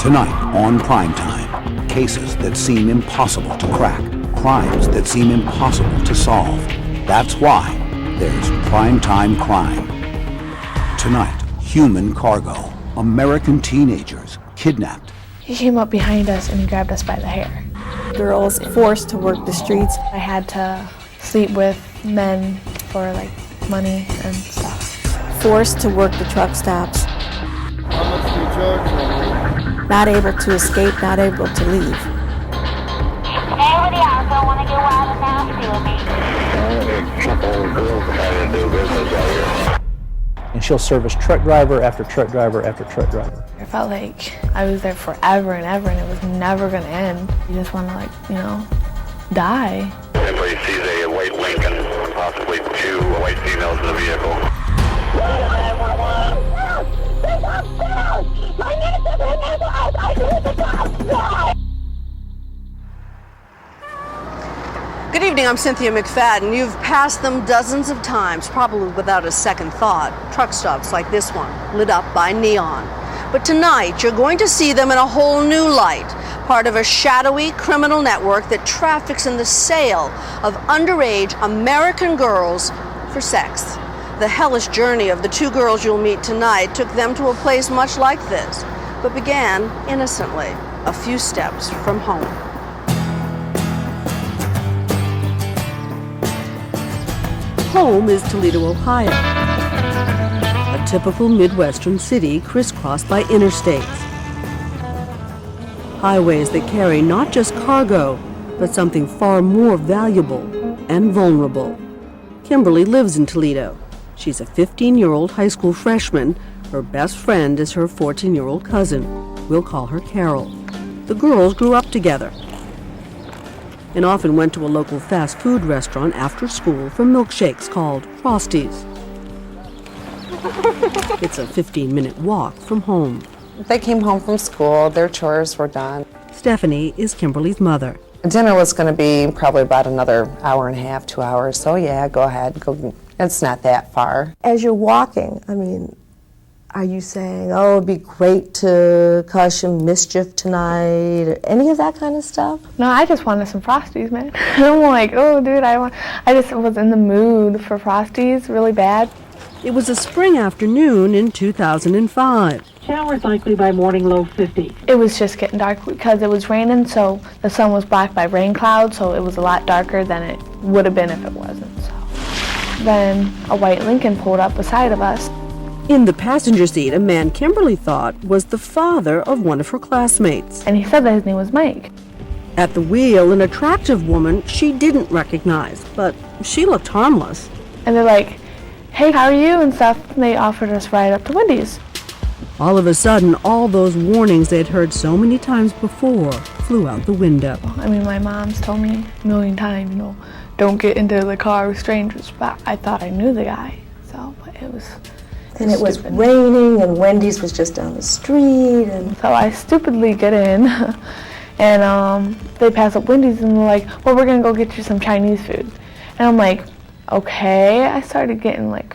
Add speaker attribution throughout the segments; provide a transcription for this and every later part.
Speaker 1: Tonight on Primetime, cases that seem impossible to crack, crimes that seem impossible to solve. That's why there's Primetime Crime. Tonight, human cargo. American teenagers kidnapped.
Speaker 2: He came up behind us and he grabbed us by the hair.
Speaker 3: Girls forced to work the streets.
Speaker 2: I had to sleep with men for like money and stuff.
Speaker 3: Forced to work the truck stops.
Speaker 4: How much do you charge?
Speaker 3: Not able to escape, not able to leave.
Speaker 5: Hey, over the alpha, want to get wild and nasty with me?
Speaker 6: And she'll service truck driver after truck driver after truck driver.
Speaker 2: I felt like I was there forever and ever and it was never going to end. You just want to die.
Speaker 7: Everybody sees a white Lincoln, possibly two white females in the vehicle.
Speaker 8: Good evening, I'm Cynthia McFadden. You've passed them dozens of times, probably without a second thought. Truck stops like this one, lit up by neon. But tonight, you're going to see them in a whole new light, part of a shadowy criminal network that traffics in the sale of underage American girls for sex. The hellish journey of the two girls you'll meet tonight took them to a place much like this, but began innocently, a few steps from home. Home is Toledo, Ohio, a typical Midwestern city crisscrossed by interstates. Highways that carry not just cargo, but something far more valuable and vulnerable. Kimberly lives in Toledo. She's a 15-year-old high school freshman. Her best friend is her 14-year-old cousin. We'll call her Carol. The girls grew up together and often went to a local fast food restaurant after school for milkshakes called Frosties. It's a 15-minute walk from home.
Speaker 9: They came home from school, their chores were done.
Speaker 8: Stephanie is Kimberly's mother.
Speaker 9: Dinner was going to be probably about another hour and a half, 2 hours, so yeah, go ahead, go. It's not that far.
Speaker 3: As you're walking, are you saying, oh, it'd be great to cause some mischief tonight, or any of that kind of stuff?
Speaker 2: No, I just wanted some Frosties, man. I'm like, oh, dude, I just was in the mood for Frosties really bad.
Speaker 8: It was a spring afternoon in 2005.
Speaker 10: Showers likely by morning low 50.
Speaker 2: It was just getting dark because it was raining, so the sun was blocked by rain clouds, so it was a lot darker than it would have been if it wasn't. So then a white Lincoln pulled up beside of us.
Speaker 8: In the passenger seat, a man Kimberly thought was the father of one of her classmates.
Speaker 2: And he said that his name was Mike.
Speaker 8: At the wheel, an attractive woman she didn't recognize, but she looked harmless.
Speaker 2: And they're like, hey, how are you and stuff. And they offered us a ride up to Wendy's.
Speaker 8: All of a sudden, all those warnings they'd heard so many times before flew out the window.
Speaker 2: My mom's told me a million times, don't get into the car with strangers. But I thought I knew the guy, but it was...
Speaker 3: And it was raining, and Wendy's was just down the street. And
Speaker 2: so I stupidly get in, and they pass up Wendy's, and they're like, well, we're going to go get you some Chinese food. And I'm like, okay. I started getting
Speaker 8: There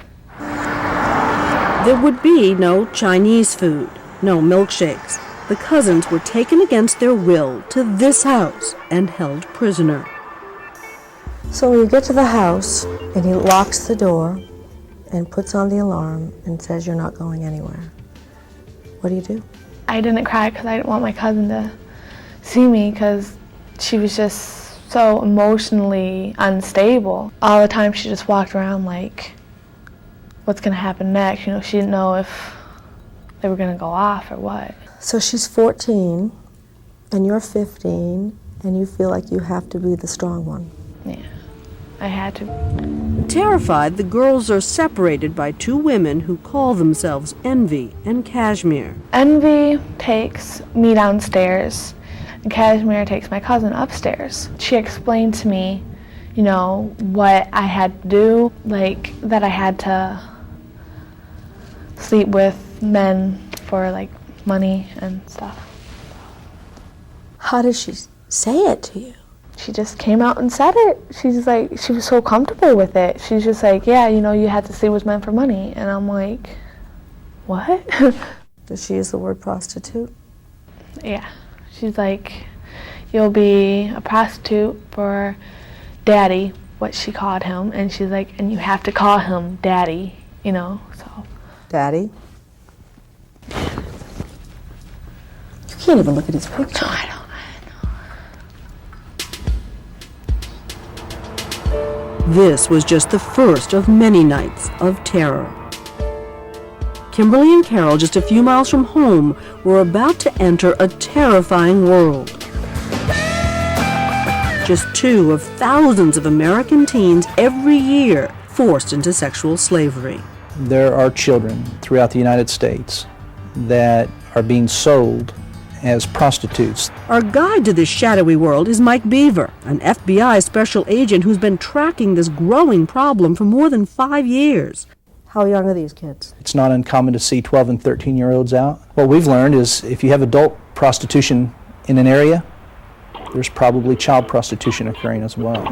Speaker 8: would be no Chinese food, no milkshakes. The cousins were taken against their will to this house and held prisoner.
Speaker 3: so when you get to the house, and he locks the door, and puts on the alarm and says you're not going anywhere, what do?
Speaker 2: I didn't cry because I didn't want my cousin to see me because she was just so emotionally unstable. All the time she just walked around like, what's going to happen next? She didn't know if they were going to go off or what.
Speaker 3: So she's 14 and you're 15 and you feel like you have to be the strong one.
Speaker 2: Yeah, I had to.
Speaker 8: Terrified, the girls are separated by two women who call themselves Envy and Cashmere.
Speaker 2: Envy takes me downstairs, and Cashmere takes my cousin upstairs. She explained to me, what I had to do, like that I had to sleep with men for money and stuff.
Speaker 3: How did she say it to you?
Speaker 2: She just came out and said it. She's like, she was so comfortable with it. She's just like, yeah, you had to sleep with men for money. And I'm like, what?
Speaker 3: Does she use the word prostitute?
Speaker 2: Yeah. She's like, you'll be a prostitute for daddy, what she called him, and she's like, and you have to call him daddy, you know, so.
Speaker 3: Daddy? You can't even look at his picture.
Speaker 2: I don't.
Speaker 3: This was just the first of many nights of terror. Kimberly and Carol, just a few miles from home, were about to enter a terrifying world. Just 2 of thousands of American teens every year forced into sexual slavery.
Speaker 6: There are children throughout the United States that are being sold as prostitutes.
Speaker 3: Our guide to this shadowy world is Mike Beaver, an FBI special agent who's been tracking this growing problem for more than 5 years. How young are these kids?
Speaker 6: It's not uncommon to see 12 and 13-year-olds out. What we've learned is if you have adult prostitution in an area, there's probably child prostitution occurring as well.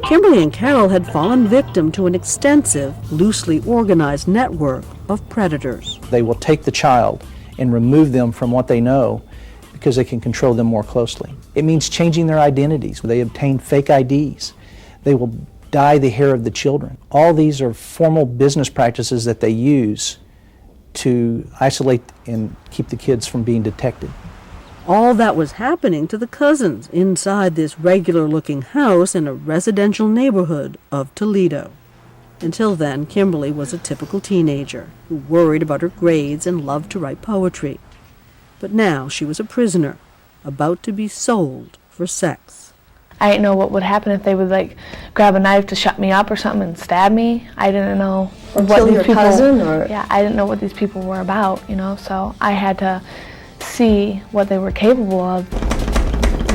Speaker 3: Kimberly and Carol had fallen victim to an extensive, loosely organized network of predators.
Speaker 6: They will take the child and remove them from what they know because they can control them more closely. It means changing their identities. They obtain fake IDs. They will dye the hair of the children. All these are formal business practices that they use to isolate and keep the kids from being detected.
Speaker 3: All that was happening to the cousins inside this regular-looking house in a residential neighborhood of Toledo. Until then, Kimberly was a typical teenager who worried about her grades and loved to write poetry. But now she was a prisoner, about to be sold for sex.
Speaker 2: I didn't know what would happen if they would like grab a knife to shut me up or something and stab me. I didn't know what these people.
Speaker 3: Cousin, or?
Speaker 2: Yeah, I didn't know what these people were about, you know. So I had to see what they were capable of.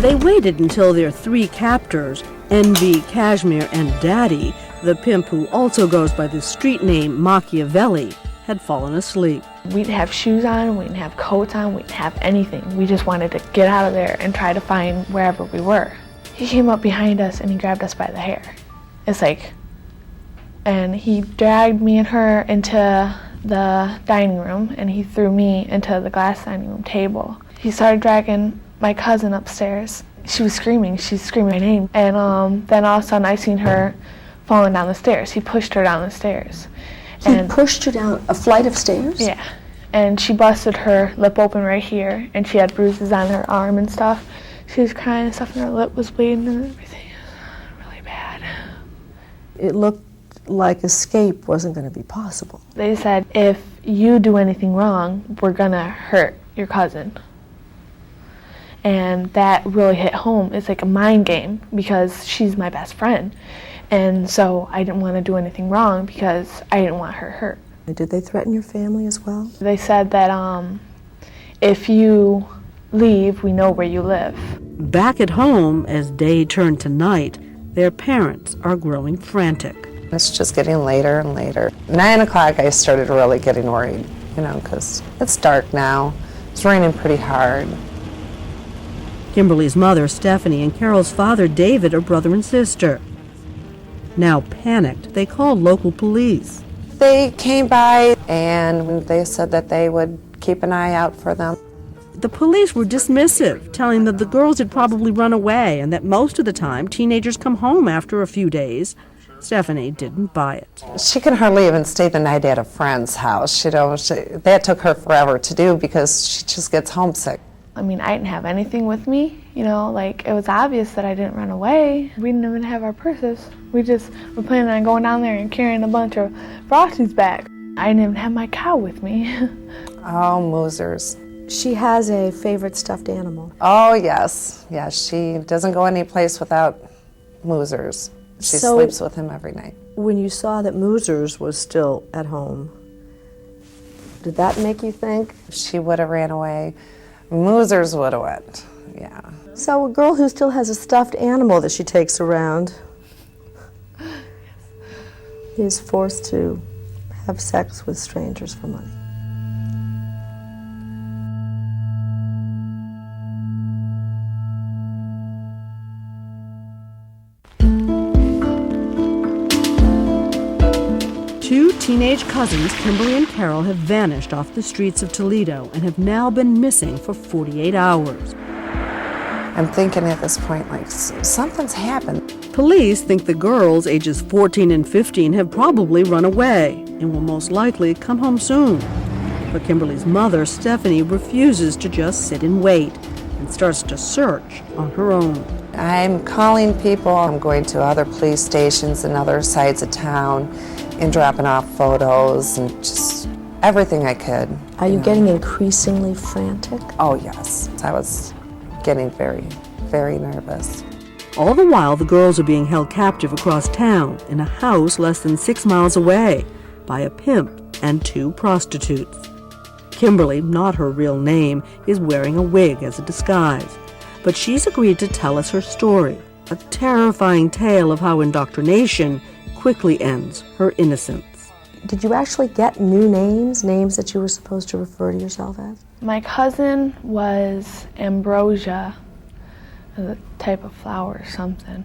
Speaker 3: They waited until their 3 captors, NB, Cashmere, and Daddy, the pimp who also goes by the street name Machiavelli, had fallen asleep.
Speaker 2: We didn't have shoes on, we didn't have coats on, we didn't have anything. We just wanted to get out of there and try to find wherever we were. He came up behind us and he grabbed us by the hair. It's like, and he dragged me and her into the dining room and he threw me into the glass dining room table. He started dragging my cousin upstairs. She was screaming my name. And then all of a sudden I seen her falling down the stairs. He pushed her down the stairs.
Speaker 3: He pushed her down a flight of stairs?
Speaker 2: Yeah. And she busted her lip open right here and she had bruises on her arm and stuff. She was crying and stuff and her lip was bleeding and everything. It was really bad.
Speaker 3: It looked like escape wasn't going to be possible.
Speaker 2: They said, if you do anything wrong, we're going to hurt your cousin. And that really hit home. It's like a mind game because she's my best friend. And so I didn't want to do anything wrong because I didn't want her hurt.
Speaker 3: Did they threaten your family as well?
Speaker 2: They said that if you leave, we know where you live.
Speaker 3: Back at home, as day turned to night, their parents are growing frantic.
Speaker 9: It's just getting later and later. 9 o'clock I started really getting worried, you know, because it's dark now. It's raining pretty hard.
Speaker 3: Kimberly's mother, Stephanie, and Carol's father, David, are brother and sister. Now panicked, they called local police.
Speaker 9: They came by and they said that they would keep an eye out for them.
Speaker 3: The police were dismissive, telling them the girls had probably run away and that most of the time teenagers come home after a few days. Stephanie didn't buy it.
Speaker 9: She could hardly even stay the night at a friend's house. You know, that took her forever to do because she just gets homesick.
Speaker 2: I mean, I didn't have anything with me, you know, like it was obvious that I didn't run away. We didn't even have our purses. We just were planning on going down there and carrying a bunch of Frosties back. I didn't even have my cow with me.
Speaker 9: Oh, Moosers.
Speaker 3: She has a favorite stuffed animal.
Speaker 9: Oh, yes. Yeah, she doesn't go any place without Moosers. She sleeps with him every night.
Speaker 3: When you saw that Moosers was still at home, did that make you think?
Speaker 9: She would have ran away. Moosers would have went, yeah.
Speaker 3: So a girl who still has a stuffed animal that she takes around is forced to have sex with strangers for money. Two teenage cousins, Kimberly and Carol, have vanished off the streets of Toledo and have now been missing for 48 hours.
Speaker 9: I'm thinking at this point, like, something's happened.
Speaker 3: Police think the girls, ages 14 and 15, have probably run away and will most likely come home soon. But Kimberly's mother, Stephanie, refuses to just sit and wait and starts to search on her own.
Speaker 9: I'm calling people. I'm going to other police stations and other sides of town and dropping off photos and just everything I could.
Speaker 11: Are you getting increasingly frantic?
Speaker 9: Oh, yes. I was getting very, very nervous.
Speaker 3: All the while, the girls are being held captive across town in a house less than 6 miles away by a pimp and 2 prostitutes. Kimberly, not her real name, is wearing a wig as a disguise, but she's agreed to tell us her story, a terrifying tale of how indoctrination quickly ends her innocence.
Speaker 11: Did you actually get new names that you were supposed to refer to yourself as?
Speaker 2: My cousin was Ambrosia, a type of flower or something,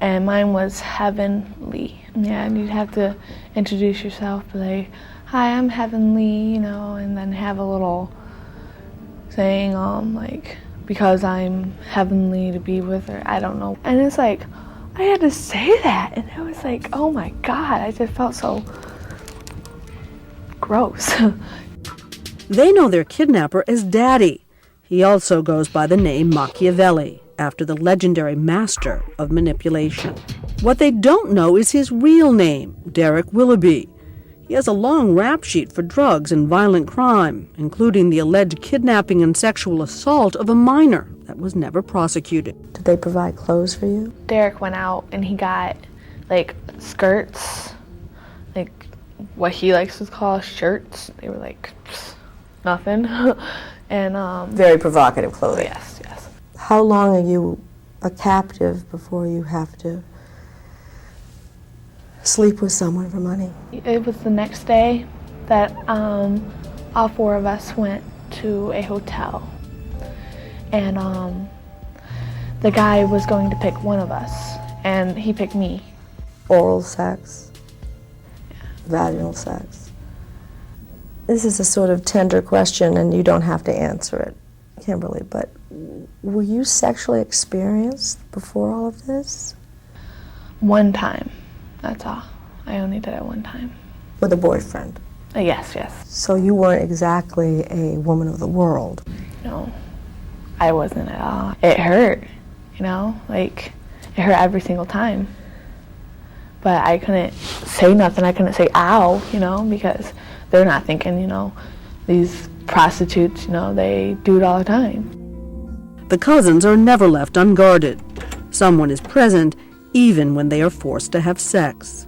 Speaker 2: and mine was Heavenly. Yeah, and you'd have to introduce yourself, be like, "Hi, I'm Heavenly," and then have a little saying, like, because I'm heavenly to be with her, I don't know. And it's like, I had to say that, and it was like, oh my God, I just felt so gross.
Speaker 3: They know their kidnapper as Daddy. He also goes by the name Machiavelli, after the legendary master of manipulation. What they don't know is his real name, Derek Willoughby. He has a long rap sheet for drugs and violent crime, including the alleged kidnapping and sexual assault of a minor that was never prosecuted.
Speaker 11: Did they provide clothes for you?
Speaker 2: Derek went out and he got, like, skirts, like what he likes to call shirts. They were like nothing. And
Speaker 11: very provocative clothing.
Speaker 2: Yes, yes.
Speaker 11: How long are you a captive before you have to sleep with someone for money?
Speaker 2: It was the next day that all 4 of us went to a hotel, and the guy was going to pick one of us, and he picked me.
Speaker 11: Oral sex? Yeah. Vaginal sex? This is a sort of tender question, and you don't have to answer it, Kimberly, but were you sexually experienced before all of this?
Speaker 2: One time. That's all. I only did it one time.
Speaker 11: With a boyfriend?
Speaker 2: Yes, yes.
Speaker 11: So you weren't exactly a woman of the world?
Speaker 2: No, I wasn't at all. It hurt, like, it hurt every single time. But I couldn't say nothing. I couldn't say ow, because they're not thinking, these prostitutes, they do it all the time.
Speaker 3: The cousins are never left unguarded. Someone is present even when they are forced to have sex.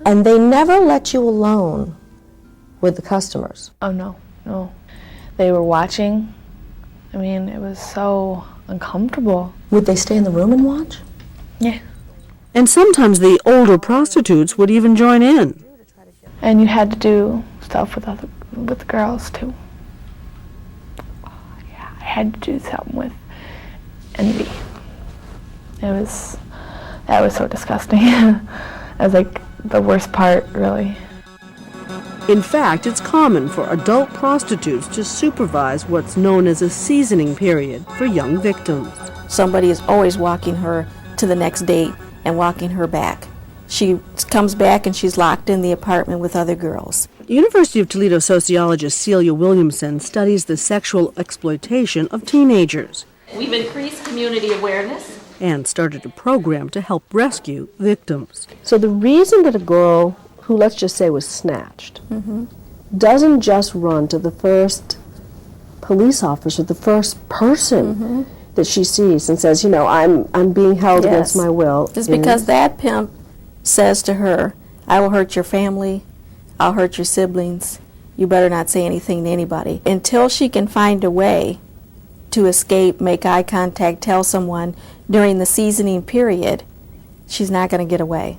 Speaker 11: And they never let you alone with the customers?
Speaker 2: Oh, no. They were watching. I mean, it was so uncomfortable.
Speaker 11: Would they stay in the room and watch?
Speaker 2: Yeah.
Speaker 3: And sometimes the older prostitutes would even join in.
Speaker 2: And you had to do stuff with the girls, too. Oh, yeah, I had to do something with envy. That was so disgusting. It was like the worst part, really.
Speaker 3: In fact, it's common for adult prostitutes to supervise what's known as a seasoning period for young victims.
Speaker 12: Somebody is always walking her to the next date and walking her back. She comes back and she's locked in the apartment with other girls.
Speaker 3: University of Toledo sociologist Celia Williamson studies the sexual exploitation of teenagers.
Speaker 13: We've increased community awareness
Speaker 3: and started a program to help rescue victims.
Speaker 11: So the reason that a girl who, let's just say, was snatched, doesn't just run to the first police officer, the first person that she sees and says, I'm being held against my will.
Speaker 12: It's because that pimp says to her, I will hurt your family, I'll hurt your siblings, you better not say anything to anybody. Until she can find a way to escape, make eye contact, tell someone during the seasoning period, she's not going to get away.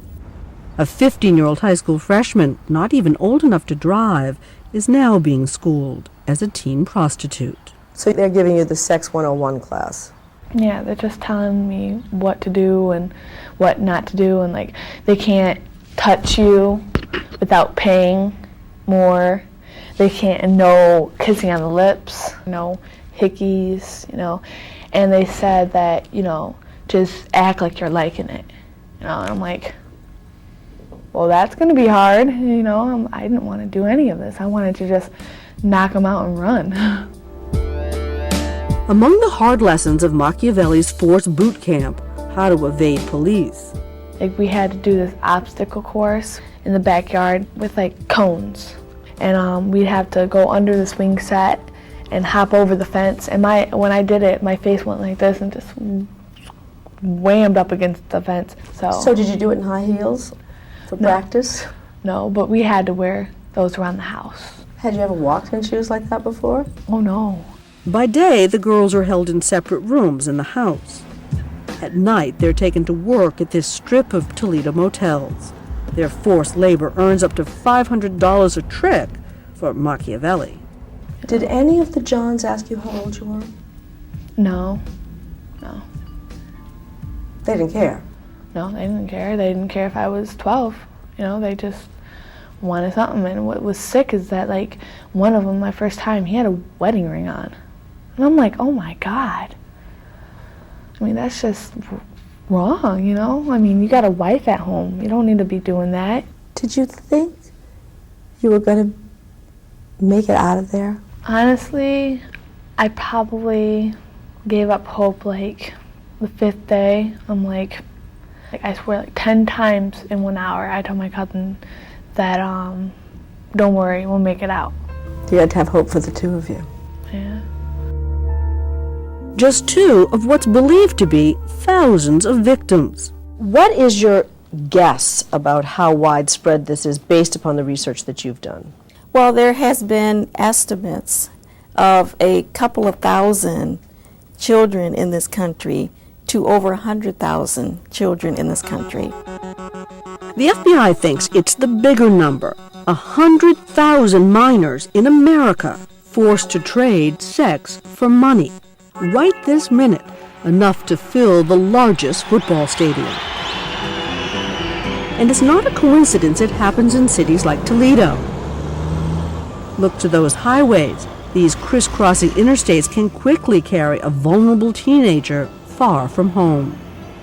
Speaker 3: A 15-year-old high school freshman, not even old enough to drive, is now being schooled as a teen prostitute.
Speaker 11: So they're giving you the Sex 101 class?
Speaker 2: Yeah, they're just telling me what to do and what not to do, and like they can't touch you without paying more. They can't, no kissing on the lips, no hickeys, and they said that, just act like you're liking it, and I'm like, well, that's going to be hard, I didn't want to do any of this. I wanted to just knock them out and run.
Speaker 3: Among the hard lessons of Machiavelli's forced boot camp, how to evade police.
Speaker 2: Like, we had to do this obstacle course in the backyard with cones, and we'd have to go under the swing set and hop over the fence. And when I did it, my face went like this and just whammed up against the fence.
Speaker 11: So did you do it in high heels for practice?
Speaker 2: No, but we had to wear those around the house.
Speaker 11: Had you ever walked in shoes like that before?
Speaker 2: Oh no.
Speaker 3: By day, the girls are held in separate rooms in the house. At night, they're taken to work at this strip of Toledo motels. Their forced labor earns up to $500 a trick for Machiavelli.
Speaker 11: Did any of the Johns ask you how old you were?
Speaker 2: No.
Speaker 11: They didn't care?
Speaker 2: No, they didn't care. They didn't care if I was 12. They just wanted something. And what was sick is that, one of them, my first time, he had a wedding ring on. And I'm like, oh my God. I mean, that's just wrong, I mean, you got a wife at home. You don't need to be doing that.
Speaker 11: Did you think you were going to make it out of there?
Speaker 2: Honestly, I probably gave up hope, the 5th day. I'm like I swear, 10 times in 1 hour, I told my cousin that, don't worry, we'll make it out.
Speaker 11: You had to have hope for the two of you.
Speaker 2: Yeah.
Speaker 3: Just 2 of what's believed to be thousands of victims.
Speaker 11: What is your guess about how widespread this is based upon the research that you've done?
Speaker 12: Well, there has been estimates of a couple of thousand children in this country to over 100,000 children in this country.
Speaker 3: The FBI thinks it's the bigger number, 100,000 minors in America forced to trade sex for money. Right this minute, enough to fill the largest football stadium. And it's not a coincidence it happens in cities like Toledo. Look to those highways. These crisscrossing interstates can quickly carry a vulnerable teenager far from home.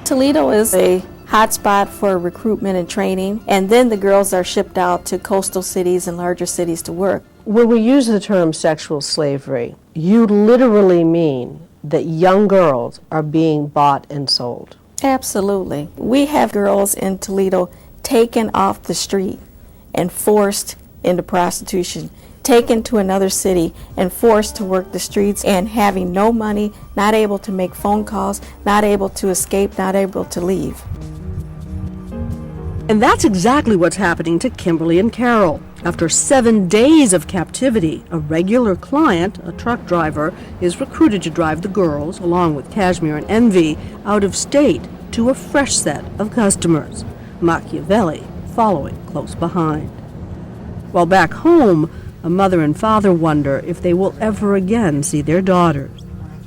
Speaker 12: Toledo is a hotspot for recruitment and training, and then the girls are shipped out to coastal cities and larger cities to work.
Speaker 11: When we use the term sexual slavery, you literally mean that young girls are being bought and sold.
Speaker 12: Absolutely. We have girls in Toledo taken off the street and forced into prostitution, taken to another city and forced to work the streets, and having no money, not able to make phone calls, not able to escape, not able to leave.
Speaker 3: And that's exactly what's happening to Kimberly and Carol. After 7 days of captivity, a regular client, a truck driver, is recruited to drive the girls, along with Kashmir and Envy, out of state to a fresh set of customers, Machiavelli following close behind. While back home, a mother and father wonder if they will ever again see their daughters.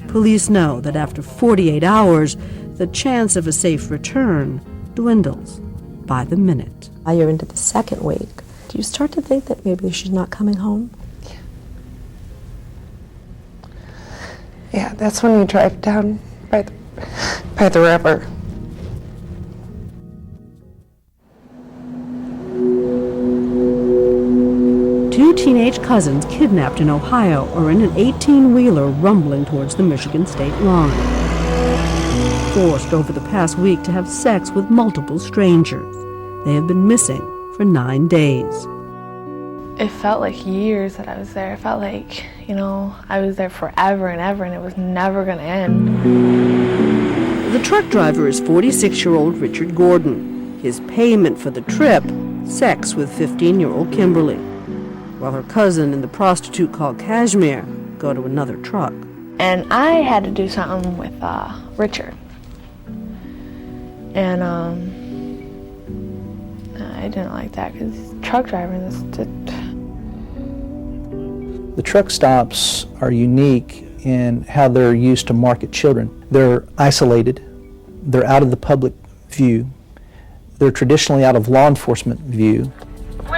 Speaker 3: Police know that after 48 hours, the chance of a safe return dwindles by the minute.
Speaker 11: Now you're into the 2nd week. Do you start to think that maybe she's not coming home?
Speaker 14: Yeah, that's when you drive down by the river.
Speaker 3: Two teenage cousins kidnapped in Ohio are in an 18-wheeler rumbling towards the Michigan state line. Forced over the past week to have sex with multiple strangers. They have been missing for 9 days.
Speaker 2: It felt like years that I was there. It felt like, I was there forever and ever, and it was never going to end.
Speaker 3: The truck driver is 46-year-old Richard Gordon. His payment for the trip, sex with 15-year-old Kimberly, while her cousin and the prostitute called Kashmir go to another truck.
Speaker 2: And I had to do something with Richard. And I didn't like that because he's a truck driver.
Speaker 6: The truck stops are unique in how they're used to market children. They're isolated. They're out of the public view. They're traditionally out of law enforcement view.
Speaker 5: We're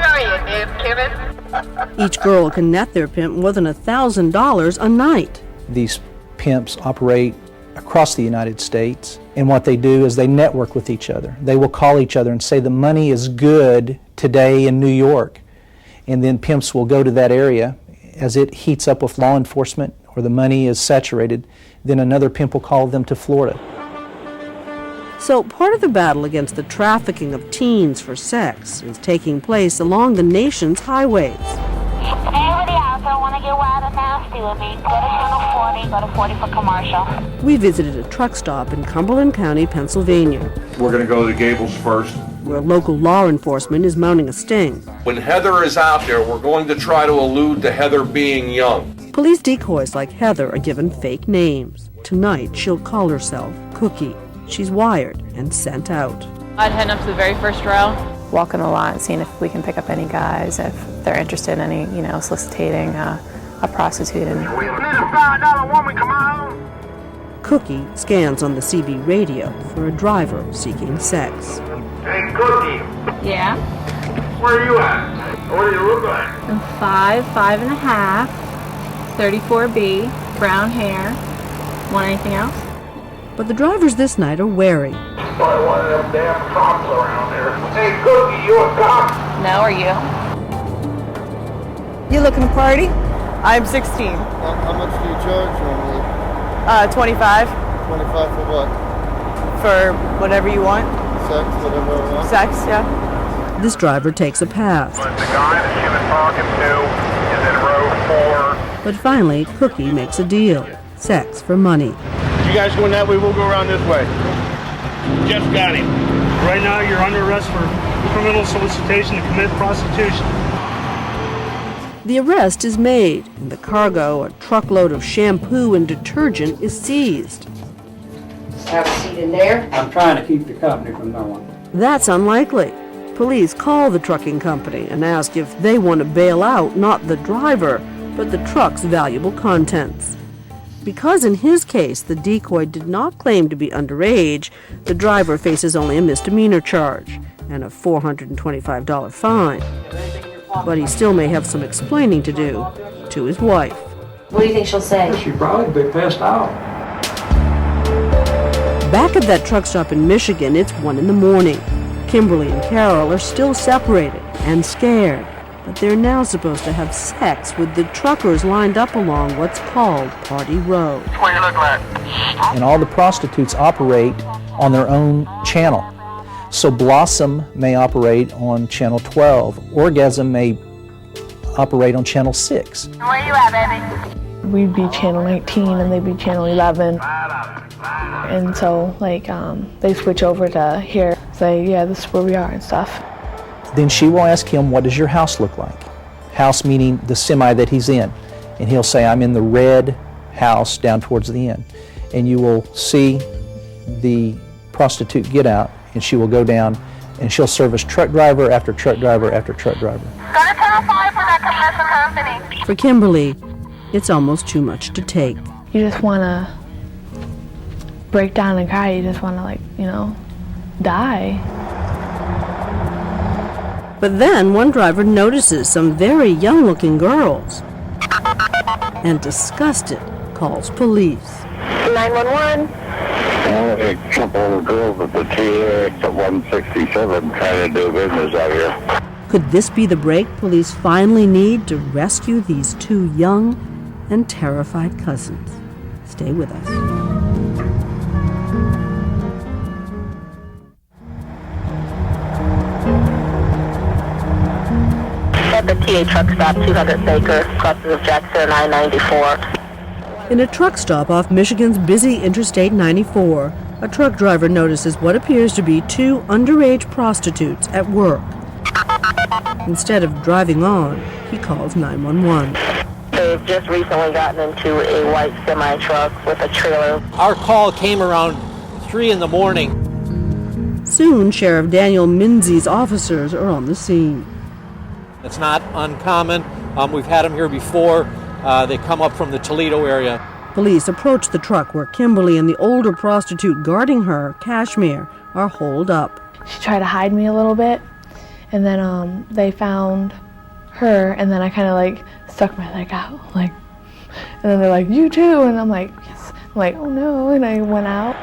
Speaker 3: Each girl can net their pimp more than $1,000 a night.
Speaker 6: These pimps operate across the United States, and what they do is they network with each other. They will call each other and say the money is good today in New York, and then pimps will go to that area. As it heats up with law enforcement or the money is saturated, then another pimp will call them to Florida.
Speaker 3: So part of the battle against the trafficking of teens for sex is taking place along the nation's highways.
Speaker 5: Everybody out there want to get wild and nasty with me? Go to channel 40, go to 40 for commercial.
Speaker 3: We visited a truck stop in Cumberland County, Pennsylvania,
Speaker 15: We're going to go to the Gables first.
Speaker 3: where local law enforcement is mounting a sting.
Speaker 15: When Heather is out there, we're going to try to allude to Heather being young.
Speaker 3: Police decoys like Heather are given fake names. Tonight, she'll call herself Cookie. She's wired and sent out.
Speaker 13: I'd head up to the very first row.
Speaker 16: Walking a lot, seeing if we can pick up any guys, if they're interested in any, soliciting a prostitute.
Speaker 5: We need a $5 woman, come on!
Speaker 3: Cookie scans on the CB radio for a driver seeking sex.
Speaker 5: Hey, Cookie!
Speaker 13: Yeah?
Speaker 5: Where are you at? What do you look like?
Speaker 13: I'm 5'5.5", 34B, brown hair. Want anything else?
Speaker 3: But the drivers this night are wary.
Speaker 5: Probably one of them damn cops around there. Hey, Cookie, you a cop?
Speaker 13: No, are you?
Speaker 14: You looking to party?
Speaker 4: I'm 16. How much do you charge normally?
Speaker 14: 25
Speaker 4: 25 for what?
Speaker 14: for whatever you want.
Speaker 4: Sex, whatever I want?
Speaker 14: Sex, yeah.
Speaker 3: This driver takes a pass.
Speaker 7: The guy that she was talking to is in row 4.
Speaker 3: But finally, Cookie makes a deal. Sex for money.
Speaker 7: You guys going that way, we'll go around this way. Just got him.
Speaker 17: Right now, you're under arrest for criminal solicitation to commit prostitution.
Speaker 3: The arrest is made, and the cargo, a truckload of shampoo and detergent, is seized.
Speaker 18: Have a seat in there. I'm trying to keep the company from going.
Speaker 3: That's unlikely. Police call the trucking company and ask if they want to bail out not the driver, but the truck's valuable contents. Because in his case, the decoy did not claim to be underage, the driver faces only a misdemeanor charge and a $425 fine. But he still may have some explaining to do to his wife.
Speaker 18: What do you think she'll say? She'll probably be pissed off.
Speaker 3: Back at that truck stop in Michigan, it's 1 a.m. Kimberly and Carol are still separated and scared, but they're now supposed to have sex with the truckers lined up along what's called Party Row.
Speaker 7: What you look like?
Speaker 6: And all the prostitutes operate on their own channel. So Blossom may operate on channel 12. Orgasm may operate on channel 6.
Speaker 5: Where you at, baby?
Speaker 2: We'd be channel 19 and they'd be channel 11. And so, they switch over to here, say, yeah, this is where we are and stuff.
Speaker 6: Then she will ask him, what does your house look like? House meaning the semi that he's in. And he'll say, I'm in the red house down towards the end. And you will see the prostitute get out, and she will go down, and she'll service truck driver after truck driver after truck driver.
Speaker 5: Go to channel 5 for that commission company.
Speaker 3: For Kimberly, it's almost too much to take.
Speaker 2: You just want to break down and cry. You just want to, die.
Speaker 3: But then one driver notices some very young-looking girls and, disgusted, calls police.
Speaker 5: 911.
Speaker 7: A couple of girls at the TX at 167 trying to do business out here.
Speaker 3: Could this be the break police finally need to rescue these two young and terrified cousins? Stay with us.
Speaker 5: At the TA truck stop, 200 Acre, crosses of Jackson, I-94.
Speaker 3: In a truck stop off Michigan's busy Interstate 94, a truck driver notices what appears to be two underage prostitutes at work. Instead of driving on, he calls 911.
Speaker 5: They've just recently gotten into a white semi-truck with a trailer.
Speaker 19: Our call came around 3 in the morning.
Speaker 3: Soon, Sheriff Daniel Minzy's officers are on the scene.
Speaker 19: It's not uncommon. We've had them here before. They come up from the Toledo area.
Speaker 3: Police approach the truck where Kimberly and the older prostitute guarding her, Kashmir, are holed up.
Speaker 2: She tried to hide me a little bit, and then they found her, and then I kind of like stuck my leg out, like, and then they're like, you too, and I'm like, yes. I'm like, oh no, and I went out.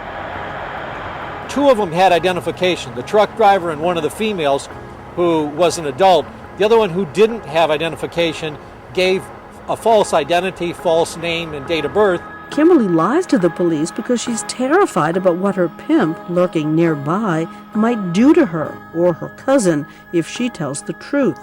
Speaker 19: Two of them had identification, the truck driver and one of the females who was an adult. The other one who didn't have identification gave a false identity, false name, and date of birth.
Speaker 3: Kimberly lies to the police because she's terrified about what her pimp, lurking nearby, might do to her or her cousin if she tells the truth.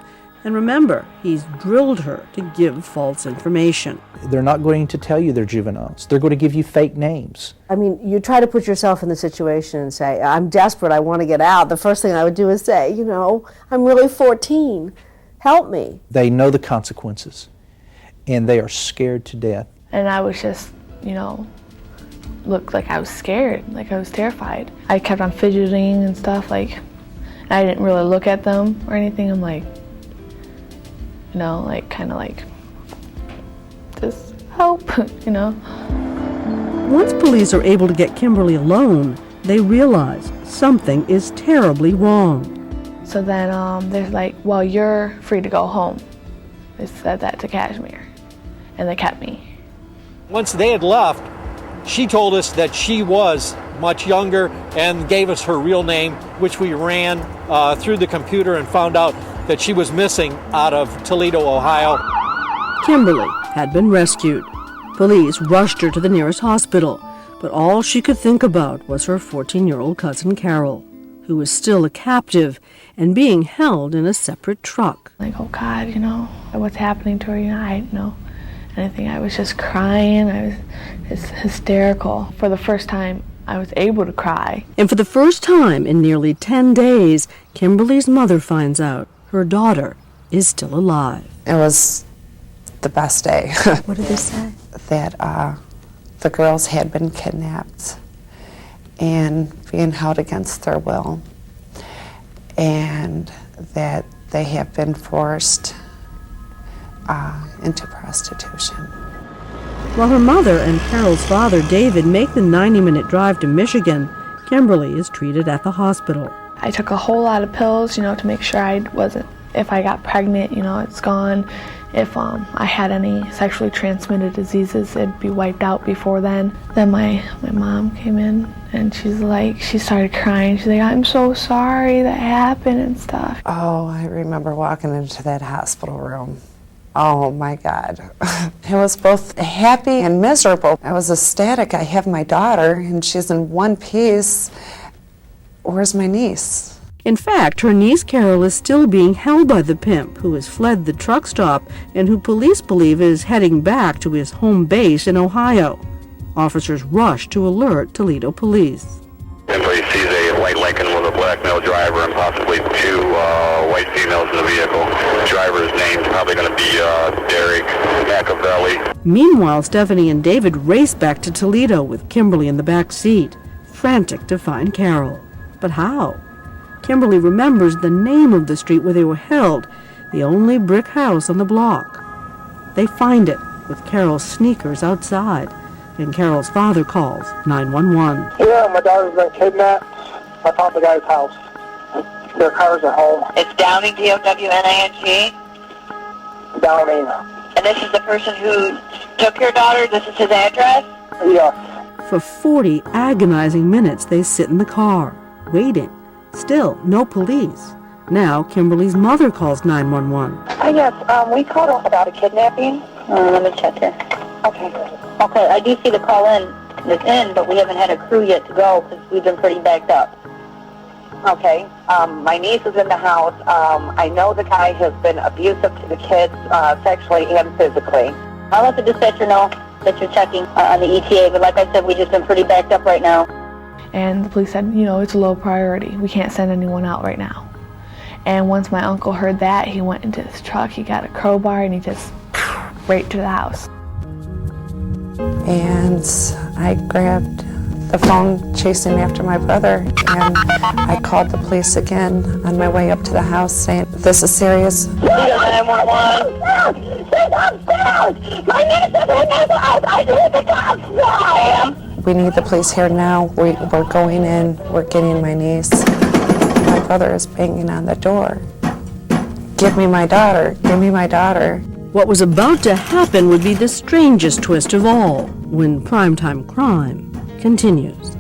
Speaker 3: And remember, he's drilled her to give false information.
Speaker 6: They're not going to tell you they're juveniles. They're going to give you fake names.
Speaker 11: I mean, you try to put yourself in the situation and say, I'm desperate, I want to get out. The first thing I would do is say, you know, I'm really 14. Help me.
Speaker 6: They know the consequences, and they are scared to death.
Speaker 2: And I was just, you know, looked like I was scared, like I was terrified. I kept on fidgeting and stuff, like, I didn't really look at them or anything. I'm like, you know, like, kind of like, just help, you know.
Speaker 3: Once police are able to get Kimberly alone, they realize something is terribly wrong.
Speaker 2: So then they're like, well, you're free to go home. They said that to Kashmir, and they kept me.
Speaker 19: Once they had left, she told us that she was much younger and gave us her real name, which we ran through the computer and found out that she was missing out of Toledo, Ohio.
Speaker 3: Kimberly had been rescued. Police rushed her to the nearest hospital, but all she could think about was her 14-year-old cousin Carol, who was still a captive and being held in a separate truck.
Speaker 2: Like, oh God, you know, what's happening to her? You know, I didn't know anything. I was just crying. I was hysterical. For the first time, I was able to cry.
Speaker 3: And for the first time in nearly 10 days, Kimberly's mother finds out her daughter is still alive.
Speaker 9: It was the best day.
Speaker 11: What did they say?
Speaker 9: That the girls had been kidnapped and being held against their will, and that they have been forced into prostitution.
Speaker 3: While her mother and Carol's father, David, make the 90-minute drive to Michigan, Kimberly is treated at the hospital.
Speaker 2: I took a whole lot of pills, you know, to make sure I wasn't, if I got pregnant, you know, it's gone. If I had any sexually transmitted diseases, it'd be wiped out before then. Then my mom came in, and she started crying. She's like, I'm so sorry that happened and stuff.
Speaker 9: Oh, I remember walking into that hospital room. Oh my God. It was both happy and miserable. I was ecstatic. I have my daughter, and she's in one piece. Where's my niece?
Speaker 3: In fact, her niece Carol is still being held by the pimp, who has fled the truck stop and who police believe is heading back to his home base in Ohio. Officers rush to alert Toledo police.
Speaker 7: Everybody sees a white Lincoln with a black male driver and possibly two white females in the vehicle. The driver's name's probably going to be Derek Machiavelli.
Speaker 3: Meanwhile, Stephanie and David race back to Toledo with Kimberly in the back seat, frantic to find Carol. But how? Kimberly remembers the name of the street where they were held, the only brick house on the block. They find it with Carol's sneakers outside, and Carol's father calls 911.
Speaker 20: Yeah, my daughter's been kidnapped. I found the guy's house. Their cars are home.
Speaker 5: It's Downing, D-O-W-N-I-N-G.
Speaker 20: Downing.
Speaker 5: And this is the person who took your daughter? This is his address?
Speaker 20: Yes.
Speaker 3: For 40 agonizing minutes, they sit in the car, waiting. Still, no police. Now, Kimberly's mother calls 911.
Speaker 5: Yes, we called about a kidnapping. Let me check here. Okay. Okay, I do see the call in is in, but we haven't had a crew yet to go because we've been pretty backed up. Okay. My niece is in the house. I know the guy has been abusive to the kids, sexually and physically. I'll let the dispatcher know that you're checking on the ETA, but like I said, we've just been pretty backed up right now.
Speaker 2: And the police said, you know, it's a low priority. We can't send anyone out right now. And once my uncle heard that, he went into his truck, he got a crowbar, and he just right to the house.
Speaker 9: And I grabbed the phone chasing after my brother, and I called the police again on my way up to the house saying, this is serious.
Speaker 5: 911. My niece is in this house. I need the cops now.
Speaker 9: We need the police here now. We're going in. We're getting my niece. My brother is banging on the door. give me my daughter, give me my daughter.
Speaker 3: What was about to happen would be the strangest twist of all when Primetime Crime continues.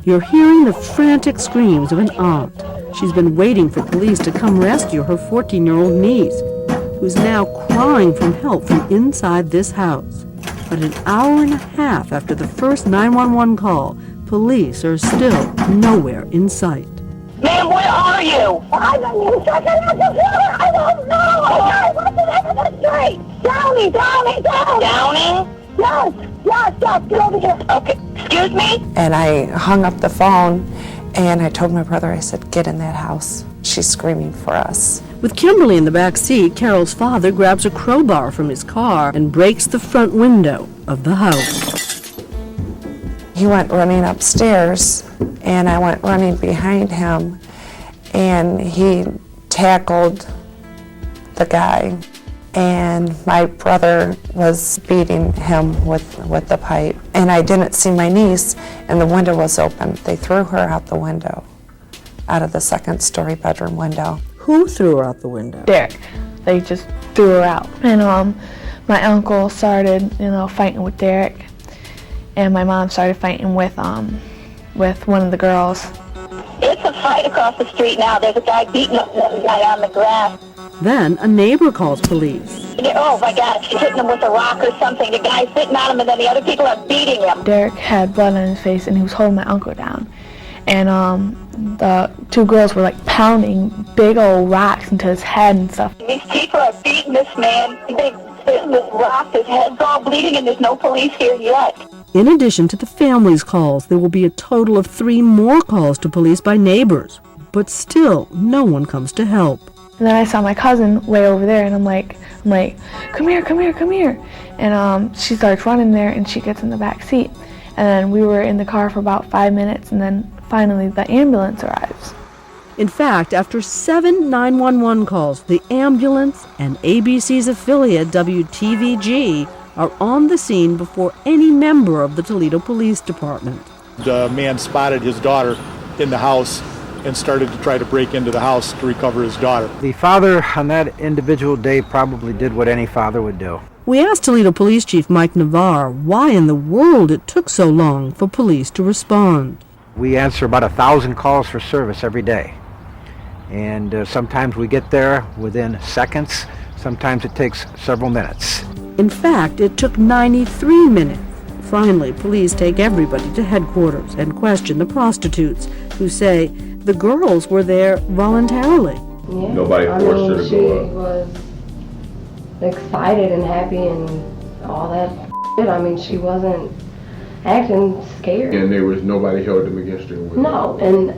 Speaker 3: You're hearing the frantic screams of an aunt. She's been waiting for police to come rescue her 14-year-old niece, who's now crying for help from inside this house. But an hour and a half after the first 911 call, police are still nowhere in sight.
Speaker 5: Ma'am, where are you? I don't know. I don't know. What's the name of the street? Downing. Downing? Yes, get over here. Okay, excuse me?
Speaker 9: And I hung up the phone, and I told my brother, I said, get in that house. She's screaming for us.
Speaker 3: With Kimberly in the back seat, Carol's father grabs a crowbar from his car and breaks the front window of the house.
Speaker 9: He went running upstairs, and I went running behind him, and he tackled the guy, and my brother was beating him with the pipe. And I didn't see my niece, and the window was open. They threw her out the window, out of the second-story bedroom window.
Speaker 3: Who threw her out the window?
Speaker 2: Derek. They just threw her out. And my uncle started, fighting with Derek, and my mom started fighting with one of the girls.
Speaker 5: It's a fight across the street now. There's a guy beating up another guy on the grass.
Speaker 3: Then a neighbor calls police.
Speaker 5: Oh my God, she's hitting him with a rock or something. The guy's sitting on him, and then the other people are beating him.
Speaker 2: Derek had blood on his face, and he was holding my uncle down. And the two girls were like pounding big old rocks into his head and stuff.
Speaker 5: These people are beating this man. They hitting this rock. His head's all bleeding, and there's no police here yet.
Speaker 3: In addition to the family's calls, there will be a total of 3 more calls to police by neighbors. But still, no one comes to help.
Speaker 2: And then I saw my cousin way over there, and I'm like, come here. And she starts running there, and she gets in the back seat. And then we were in the car for about 5 minutes, and then finally the ambulance arrives.
Speaker 3: In fact, after 7 911 calls, the ambulance and ABC's affiliate WTVG are on the scene before any member of the Toledo Police Department.
Speaker 21: The man spotted his daughter in the house and started to try to break into the house to recover his daughter.
Speaker 22: The father on that individual day probably did what any father would do.
Speaker 3: We asked Toledo Police Chief Mike Navarre why in the world it took so long for police to respond.
Speaker 22: We answer about 1,000 calls for service every day. And sometimes we get there within seconds. Sometimes it takes several minutes.
Speaker 3: In fact, it took 93 minutes. Finally, police take everybody to headquarters and question the prostitutes, who say the girls were there voluntarily.
Speaker 23: Yeah. Nobody forced her to go up.
Speaker 24: She was excited and happy and all that shit. I mean, she wasn't acting scared.
Speaker 23: And there was nobody held them against her?
Speaker 24: No, and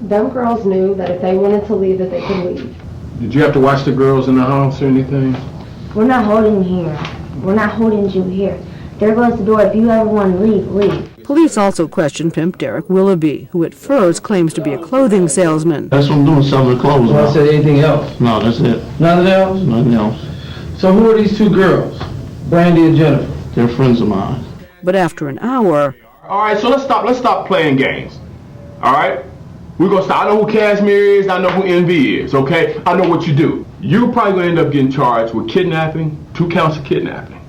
Speaker 24: them girls knew that if they wanted to leave, that they could leave.
Speaker 23: Did you have to watch the girls in the house or anything?
Speaker 25: We're not holding here. We're not holding you here. There goes the door. If you ever want to leave, leave.
Speaker 3: Police also questioned pimp Derek Willoughby, who at first claims to be a clothing salesman.
Speaker 26: That's what I'm doing, selling the clothes.
Speaker 27: Well, I said anything else?
Speaker 26: No, that's it.
Speaker 27: Nothing else?
Speaker 26: Nothing else.
Speaker 27: So who are these two girls, Brandy and Jennifer?
Speaker 26: They're friends of mine.
Speaker 3: But after an hour...
Speaker 23: All right, so let's stop playing games. All right? We're going to stop. I know who Cashmere is. I know who Envy is, okay? I know what you do. You're probably going to end up getting charged with kidnapping, 2 counts of kidnapping,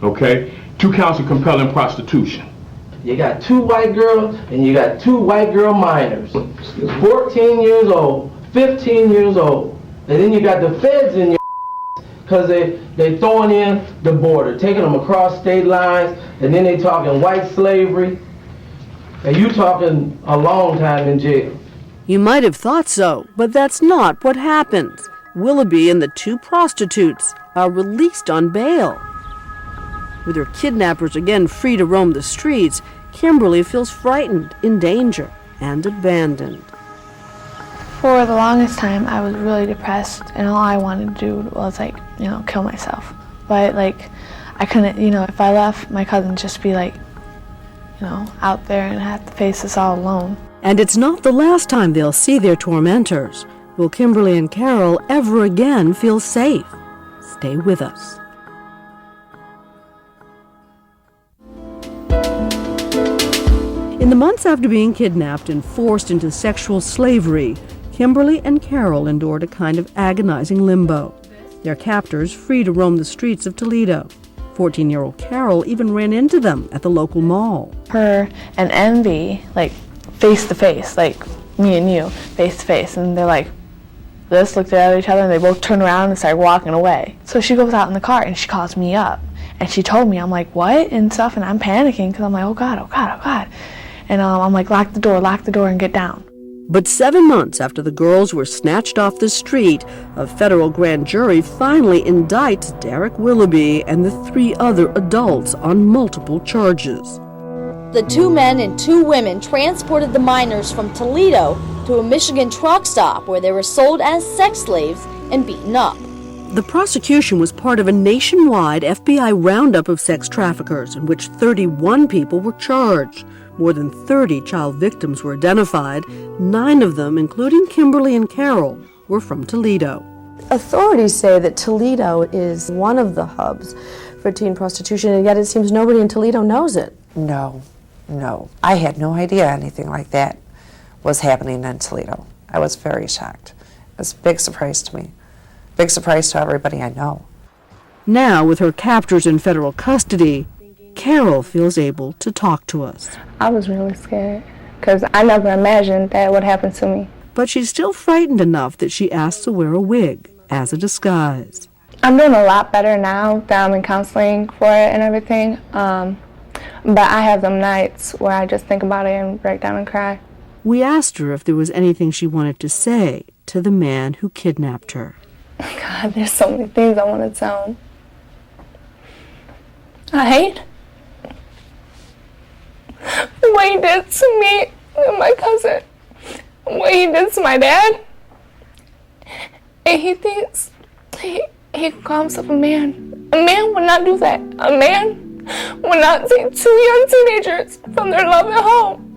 Speaker 23: okay? 2 counts of compelling prostitution.
Speaker 27: You got 2 white girls and you got 2 white girl minors. 14 years old, 15 years old. And then you got the feds in your because they throwing in the border, taking them across state lines, and then they talking white slavery. And you talking a long time in jail.
Speaker 3: You might have thought so, but that's not what happens. Willoughby and the 2 prostitutes are released on bail. With her kidnappers again free to roam the streets, Kimberly feels frightened, in danger, and abandoned.
Speaker 2: For the longest time, I was really depressed, and all I wanted to do was, kill myself. But, I couldn't, if I left, my cousin just be, out there and have to face this all alone.
Speaker 3: And it's not the last time they'll see their tormentors. Will Kimberly and Carol ever again feel safe? Stay with us. In the months after being kidnapped and forced into sexual slavery, Kimberly and Carol endured a kind of agonizing limbo. Their captors free to roam the streets of Toledo. 14-year-old Carol even ran into them at the local mall.
Speaker 2: Her and Envy, like, face to face, like me and you, face to face, and they're like, this, looked at each other, and they both turned around and started walking away. So she goes out in the car and she calls me up, and she told me, I'm like, what, and stuff, and I'm panicking because I'm like, oh God, oh God, oh God. And I'm like, lock the door, and get down.
Speaker 3: But 7 months after the girls were snatched off the street, a federal grand jury finally indicts Derek Willoughby and the 3 other adults on multiple charges.
Speaker 1: The 2 men and 2 women transported the minors from Toledo to a Michigan truck stop where they were sold as sex slaves and beaten up.
Speaker 3: The prosecution was part of a nationwide FBI roundup of sex traffickers in which 31 people were charged. More than 30 child victims were identified. 9 of them, including Kimberly and Carol, were from Toledo.
Speaker 11: Authorities say that Toledo is one of the hubs for teen prostitution, and yet it seems nobody in Toledo knows it.
Speaker 9: No. I had no idea anything like that was happening in Toledo. I was very shocked. It was a big surprise to me. Big surprise to everybody I know.
Speaker 3: Now, with her captors in federal custody, Carol feels able to talk to us.
Speaker 8: I was really scared because I never imagined that would happen to me.
Speaker 3: But she's still frightened enough that she asks to wear a wig as a disguise.
Speaker 8: I'm doing a lot better now that I'm in counseling for it and everything. But I have them nights where I just think about it and break down and cry.
Speaker 3: We asked her if there was anything she wanted to say to the man who kidnapped her.
Speaker 8: God, there's so many things I want to tell him. I hate what he did to me and my cousin, what he did to my dad. And he thinks he can call himself a man. A man would not do that. A man would not take 2 young teenagers from their loving home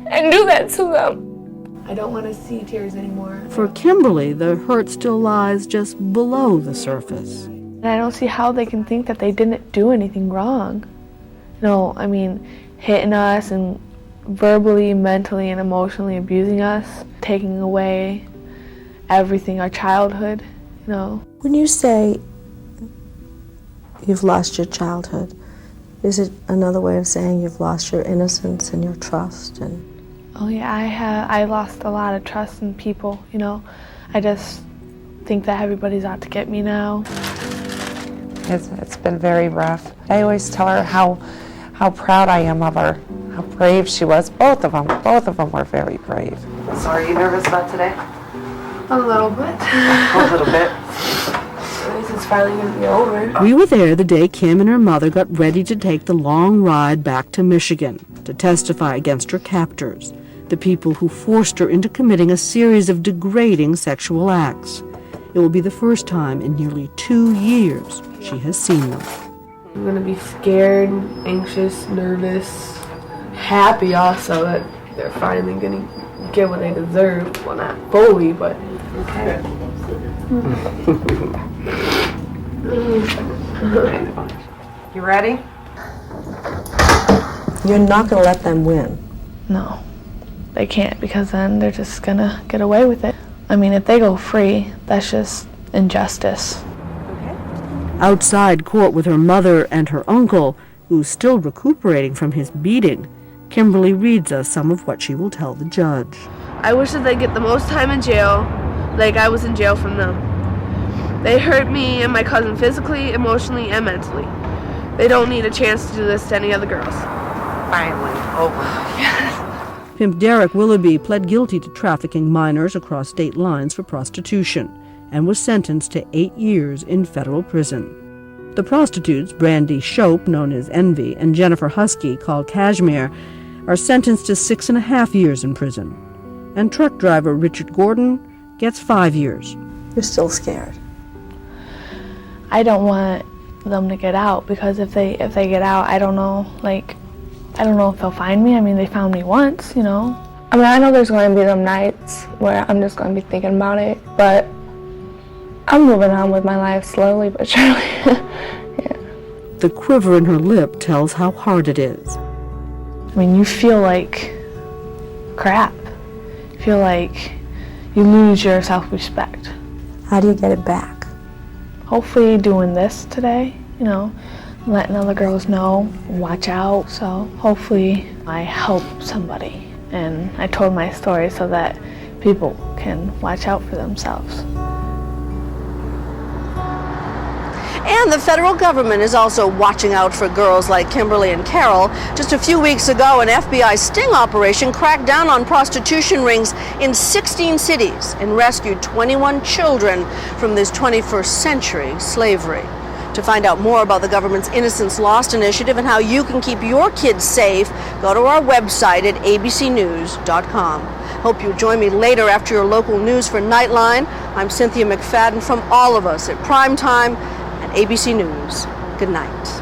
Speaker 8: and do that to them.
Speaker 2: I don't want to see tears anymore.
Speaker 3: For Kimberly, the hurt still lies just below the surface.
Speaker 2: And I don't see how they can think that they didn't do anything wrong. No, I mean, hitting us and verbally, mentally, and emotionally abusing us, taking away everything, our childhood, you know.
Speaker 11: When you say you've lost your childhood, is it another way of saying you've lost your innocence and your trust?
Speaker 2: Oh yeah, I lost a lot of trust in people, you know. I just think that everybody's out to get me now.
Speaker 9: It's been very rough. I always tell her how proud I am of her, how brave she was. Both of them were very brave. So are you nervous about today?
Speaker 8: A little bit.
Speaker 9: A little bit.
Speaker 8: This is finally going to be over.
Speaker 3: We were there the day Kim and her mother got ready to take the long ride back to Michigan to testify against her captors, the people who forced her into committing a series of degrading sexual acts. It will be the first time in nearly 2 years she has seen them.
Speaker 8: I'm going to be scared, anxious, nervous, happy also that they're finally going to get what they deserve. Well, not fully, but okay.
Speaker 9: You ready?
Speaker 11: You're not going to let them win.
Speaker 2: No, they can't, because then they're just going to get away with it. I mean, if they go free, that's just injustice.
Speaker 3: Outside court with her mother and her uncle, who's still recuperating from his beating, Kimberly reads us some of what she will tell the judge.
Speaker 8: I wish that they get the most time in jail, like I was in jail from them. They hurt me and my cousin physically, emotionally, and mentally. They don't need a chance to do this to any other girls.
Speaker 9: Finally, over.
Speaker 3: Pimp Derek Willoughby pled guilty to trafficking minors across state lines for prostitution and was sentenced to 8 years in federal prison. The prostitutes, Brandy Shope, known as Envy, and Jennifer Husky, called Cashmere, are sentenced to 6.5 years in prison. And truck driver Richard Gordon gets 5 years.
Speaker 11: You're still scared.
Speaker 2: I don't want them to get out, because if they get out, I don't know if they'll find me. I mean, they found me once, you know. I mean, I know there's going to be them nights where I'm just going to be thinking about it, but I'm moving on with my life slowly but surely. Yeah.
Speaker 3: The quiver in her lip tells how hard it is.
Speaker 2: I mean, you feel like crap. You feel like you lose your self-respect.
Speaker 11: How do you get it back?
Speaker 2: Hopefully doing this today, you know, letting other girls know, watch out. So hopefully I help somebody. And I told my story so that people can watch out for themselves.
Speaker 4: And the federal government is also watching out for girls like Kimberly and Carol. Just a few weeks ago, an FBI sting operation cracked down on prostitution rings in 16 cities and rescued 21 children from this 21st century slavery. To find out more about the government's Innocence Lost initiative and how you can keep your kids safe, go to our website at abcnews.com. Hope you'll join me later after your local news for Nightline. I'm Cynthia McFadden from all of us at Primetime and ABC News. Good night.